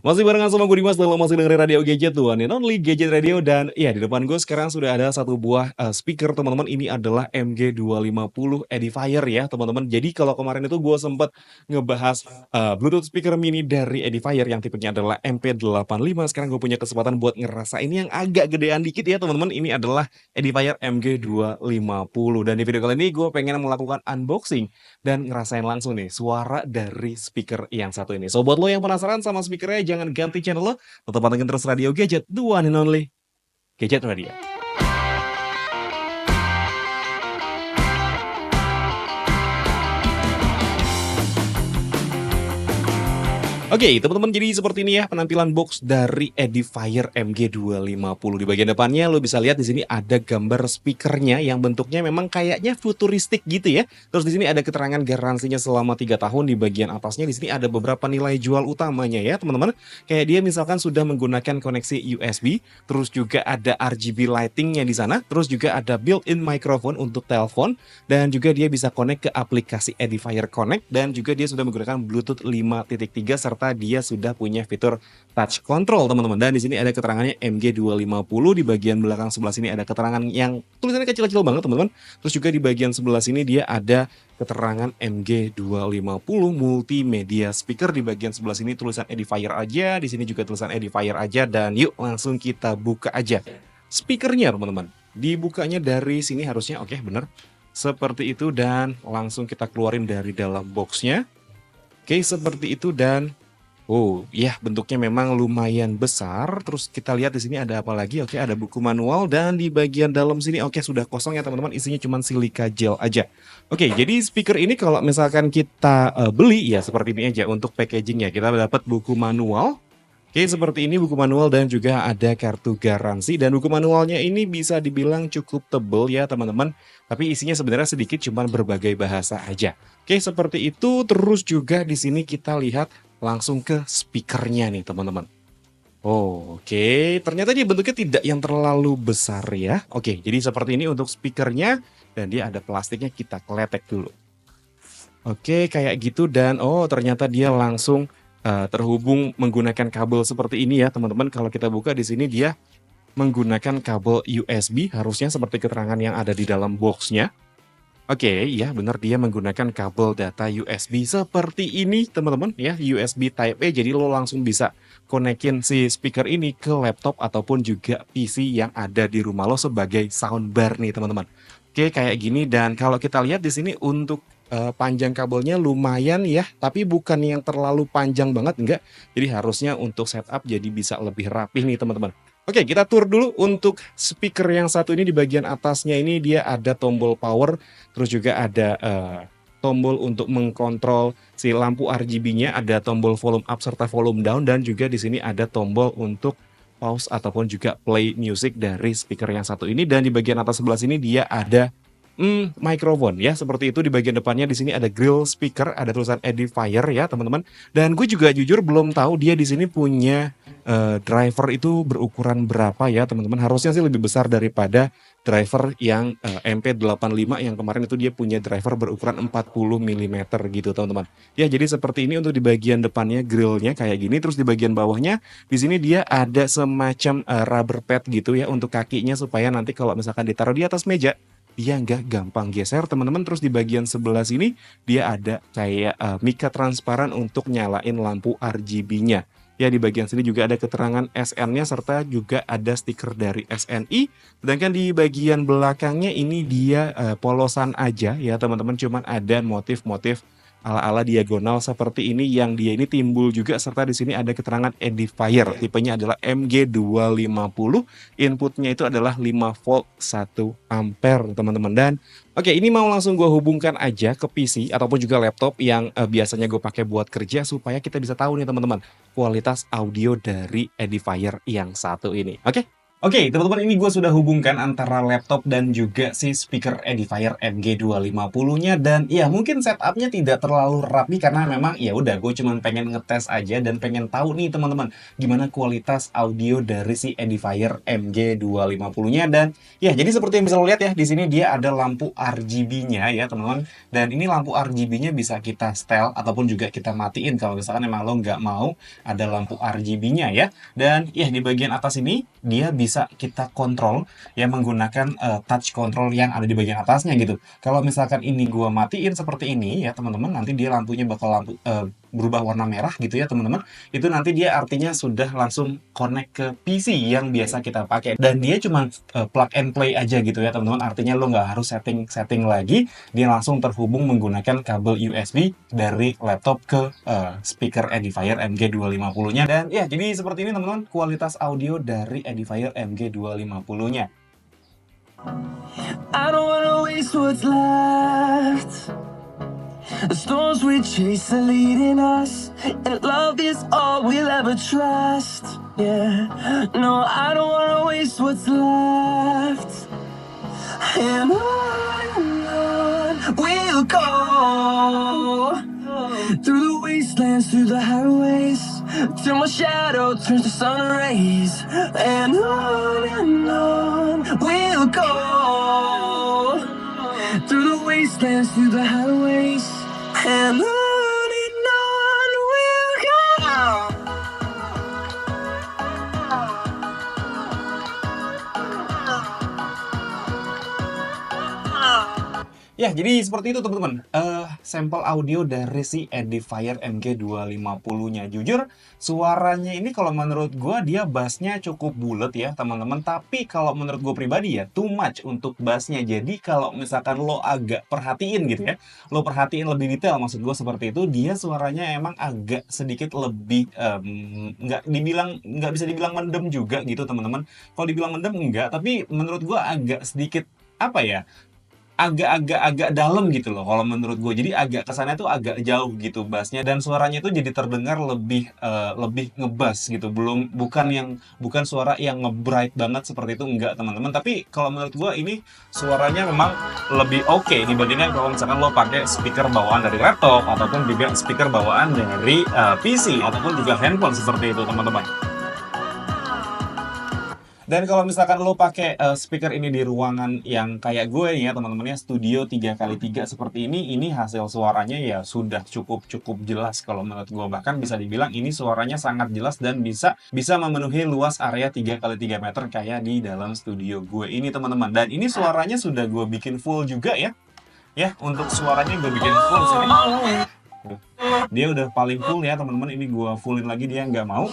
Masih barengan sama gue Dimas dalam masih dengerin Radio Gadget tuh, one and only Gadget Radio. Dan ya di depan gue sekarang sudah ada satu buah speaker teman-teman. Ini adalah MG250 Edifier ya teman-teman. Jadi kalau kemarin itu gue sempat ngebahas Bluetooth speaker mini dari Edifier yang tipenya adalah MP85. Sekarang gue punya kesempatan buat ngerasain yang agak gedean dikit ya teman-teman. Ini adalah Edifier MG250. Dan di video kali ini gue pengen melakukan unboxing dan ngerasain langsung nih suara dari speaker yang satu ini. So buat lo yang penasaran sama speakernya, jangan ganti channel lo, tetap pantengin terus Radio Gadget, the one and only Gadget Radio. Oke, teman-teman, jadi seperti ini ya penampilan box dari Edifier MG250. Di bagian depannya lo bisa lihat di sini ada gambar speakernya yang bentuknya memang kayaknya futuristik gitu ya. Terus di sini ada keterangan garansinya selama 3 tahun. Di bagian atasnya di sini ada beberapa nilai jual utamanya ya, teman-teman. Kayak dia misalkan sudah menggunakan koneksi USB, terus juga ada RGB lightingnya di sana, terus juga ada built-in microphone untuk telepon, dan juga dia bisa connect ke aplikasi Edifier Connect, dan juga dia sudah menggunakan Bluetooth 5.3 serta dia sudah punya fitur touch control teman-teman. Dan di sini ada keterangannya MG250. Di bagian belakang sebelah sini ada keterangan yang tulisannya kecil-kecil banget teman-teman. Terus juga di bagian sebelah sini dia ada keterangan MG250 multimedia speaker. Di bagian sebelah sini tulisan Edifier aja, di sini juga tulisan Edifier aja. Dan yuk langsung kita buka aja speakernya teman-teman. Dibukanya dari sini harusnya, oke bener seperti itu, dan langsung kita keluarin dari dalam boxnya. Oke, seperti itu. Dan oh, ya bentuknya memang lumayan besar. Terus kita lihat di sini ada apa lagi? Oke, ada buku manual, dan di bagian dalam sini oke sudah kosong ya teman-teman. Isinya cuma silika gel aja. Oke, jadi speaker ini kalau misalkan kita beli ya seperti ini aja untuk packagingnya. Kita dapat buku manual. Oke, seperti ini buku manual, dan juga ada kartu garansi. Dan buku manualnya ini bisa dibilang cukup tebel ya teman-teman. Tapi isinya sebenarnya sedikit, cuman berbagai bahasa aja. Oke, seperti itu. Terus juga di sini kita lihat langsung ke speakernya nih teman-teman. Oh, oke, ternyata dia bentuknya tidak yang terlalu besar ya. Oke, jadi seperti ini untuk speakernya, dan dia ada plastiknya, kita kletek dulu. Oke, kayak gitu. Dan oh, ternyata dia langsung terhubung menggunakan kabel seperti ini ya teman-teman. Kalau kita buka di sini dia menggunakan kabel USB, harusnya seperti keterangan yang ada di dalam boxnya. Oke, ya benar, dia menggunakan kabel data USB seperti ini teman-teman ya, USB Type A. Jadi lo langsung bisa konekin si speaker ini ke laptop ataupun juga PC yang ada di rumah lo sebagai soundbar nih teman-teman. Oke, kayak gini. Dan kalau kita lihat di sini untuk panjang kabelnya lumayan ya, tapi bukan yang terlalu panjang banget, enggak. Jadi harusnya untuk setup jadi bisa lebih rapih nih teman-teman. Oke, kita tur dulu untuk speaker yang satu ini. Di bagian atasnya ini dia ada tombol power, terus juga ada tombol untuk mengkontrol si lampu RGB-nya, ada tombol volume up serta volume down, dan juga di sini ada tombol untuk pause ataupun juga play music dari speaker yang satu ini. Dan di bagian atas sebelah sini dia ada microphone ya, seperti itu. Di bagian depannya di sini ada grill speaker, ada tulisan Edifier ya teman-teman. Dan gue juga jujur belum tahu dia di sini punya driver itu berukuran berapa ya teman-teman. Harusnya sih lebih besar daripada driver yang MP85 yang kemarin itu dia punya driver berukuran 40 mm gitu teman-teman. Ya, jadi seperti ini untuk di bagian depannya grillnya kayak gini. Terus di bagian bawahnya di sini dia ada semacam rubber pad gitu ya untuk kakinya, supaya nanti kalau misalkan ditaruh di atas meja dia nggak gampang geser teman-teman. Terus di bagian sebelah sini dia ada kayak mika transparan untuk nyalain lampu RGB-nya. Ya, di bagian sini juga ada keterangan SN-nya serta juga ada stiker dari SNI. Sedangkan di bagian belakangnya ini dia polosan aja ya teman-teman, cuman ada motif-motif ala-ala diagonal seperti ini yang dia ini timbul juga. Serta di sini ada keterangan Edifier, tipenya adalah MG250, inputnya itu adalah 5 volt 1 ampere teman-teman. Dan oke, ini mau langsung gue hubungkan aja ke PC ataupun juga laptop yang biasanya gue pakai buat kerja, supaya kita bisa tahu nih teman-teman kualitas audio dari Edifier yang satu ini. Oke. Oke, teman-teman, ini gue sudah hubungkan antara laptop dan juga si speaker Edifier MG250-nya, dan ya mungkin setupnya tidak terlalu rapi karena memang ya udah gue cuman pengen ngetes aja dan pengen tahu nih teman-teman gimana kualitas audio dari si Edifier MG250-nya. Dan ya jadi seperti yang bisa lo lihat ya, di sini dia ada lampu RGB-nya ya teman-teman, dan ini lampu RGB-nya bisa kita setel ataupun juga kita matiin kalau misalkan emang lo nggak mau ada lampu RGB-nya ya. Dan ya di bagian atas ini dia bisa kita kontrol ya menggunakan touch control yang ada di bagian atasnya gitu. Kalau misalkan ini gua matiin seperti ini ya teman-teman, nanti dia lampunya bakal berubah warna merah gitu ya teman-teman. Itu nanti dia artinya sudah langsung connect ke PC yang biasa kita pakai. Dan dia cuma plug and play aja gitu ya teman-teman. Artinya lo nggak harus setting lagi, dia langsung terhubung menggunakan kabel USB dari laptop ke speaker Edifier MG250-nya. Dan ya jadi seperti ini teman-teman kualitas audio dari Edifier MG250-nya. I don't wanna waste what's left. The storms we chase are leading us, and love is all we'll ever trust. Yeah, no, I don't wanna waste what's left. And on we'll go, through the wastelands, through the highways, till my shadow turns to sun rays. And on we'll go, through the wastelands, through the highways, and on we'll go. Ya, jadi seperti itu teman-teman. Sampel audio dari si Edifier MG250-nya. Jujur, suaranya ini kalau menurut gue dia bassnya cukup bulat ya teman-teman. Tapi kalau menurut gue pribadi ya, too much untuk bassnya. Jadi kalau misalkan lo agak perhatiin gitu ya, lo perhatiin lebih detail maksud gue seperti itu, dia suaranya emang agak sedikit lebih, nggak bisa dibilang mendem juga gitu teman-teman. Kalau dibilang mendem enggak, tapi menurut gue agak sedikit, apa ya, agak dalam gitu loh kalau menurut gue. Jadi agak kesannya tuh agak jauh gitu bassnya, dan suaranya tuh jadi terdengar lebih ngebass gitu. Bukan suara yang nge-bright banget seperti itu, enggak teman-teman. Tapi kalau menurut gue ini suaranya memang lebih oke dibandingkan kalau misalkan lo pakai speaker bawaan dari laptop ataupun juga speaker bawaan dari PC ataupun juga handphone seperti itu teman-teman. Dan kalau misalkan lo pakai speaker ini di ruangan yang kayak gue nih ya teman-teman ya, studio 3x3 seperti ini hasil suaranya ya sudah cukup jelas kalau menurut gue. Bahkan bisa dibilang ini suaranya sangat jelas dan bisa memenuhi luas area 3x3 meter kayak di dalam studio gue ini teman-teman. Dan ini suaranya sudah gue bikin full juga ya. Ya, untuk suaranya gue bikin full sini. Dia udah paling full ya teman-teman, ini gua fullin lagi dia nggak mau.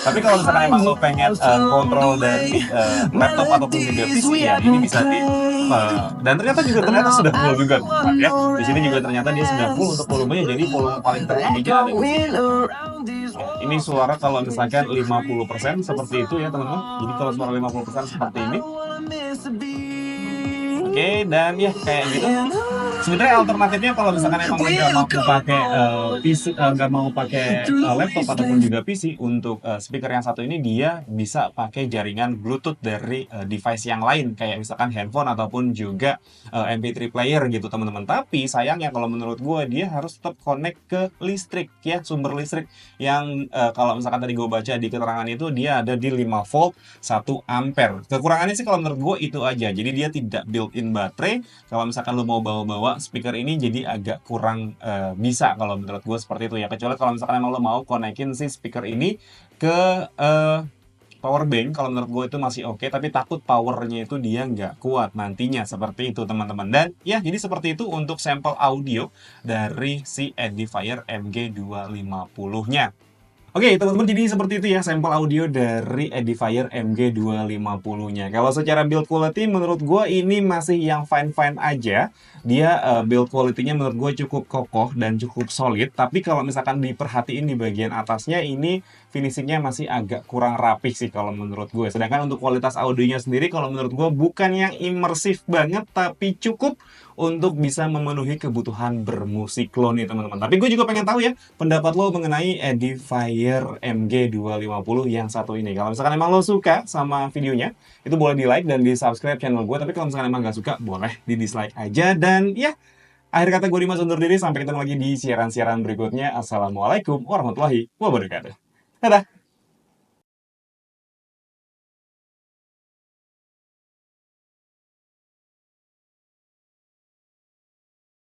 Tapi kalau misalkan emang lo pengen kontrol dari laptop ataupun juga PC ya, ini bisa dan ternyata sudah full juga teman-teman ya. Di sini juga ternyata dia sudah full untuk volumenya, jadi volume paling tertingginya ada di sini. Ini suara kalau misalkan 50% seperti itu ya teman-teman. Jadi kalau suara 50% seperti ini. Oke, dan ya kayak gitu. Sebenarnya alternatifnya kalau misalkan emang nggak mau pakai PC, nggak mau pakai laptop ataupun juga PC, untuk speaker yang satu ini dia bisa pakai jaringan Bluetooth dari device yang lain kayak misalkan handphone ataupun juga MP3 player gitu teman-teman. Tapi sayangnya kalau menurut gue dia harus tetap connect ke listrik ya, sumber listrik yang kalau misalkan tadi gue baca di keterangan itu dia ada di 5 volt 1 ampere. Kekurangannya sih kalau menurut gue itu aja. Jadi dia tidak built-in baterai. Kalau misalkan lo mau bawa speaker ini jadi agak kurang bisa kalau menurut gue seperti itu ya. Kecuali kalau misalkan emang lo mau konekin si speaker ini ke power bank, kalau menurut gue itu masih oke, tapi takut powernya itu dia nggak kuat nantinya seperti itu teman-teman. Dan ya jadi seperti itu untuk sampel audio dari si Edifier MG250-nya. Oke teman-teman, jadi seperti itu ya sampel audio dari Edifier MG250-nya. Kalau secara build quality menurut gue ini masih yang fine-fine aja. Dia build quality-nya menurut gue cukup kokoh dan cukup solid. Tapi kalau misalkan diperhatiin di bagian atasnya ini finishingnya masih agak kurang rapih sih kalau menurut gue. Sedangkan untuk kualitas audionya sendiri kalau menurut gue bukan yang imersif banget, tapi cukup untuk bisa memenuhi kebutuhan bermusik lo nih teman-teman. Tapi gue juga pengen tahu ya pendapat lo mengenai Edifier MG250 yang satu ini. Kalau misalkan emang lo suka sama videonya, itu boleh di like dan di subscribe channel gue. Tapi kalau misalkan emang gak suka, boleh di dislike aja. Dan ya, akhir kata gue Dimas undur diri. Sampai ketemu lagi di siaran-siaran berikutnya. Assalamualaikum warahmatullahi wabarakatuh. Dadah!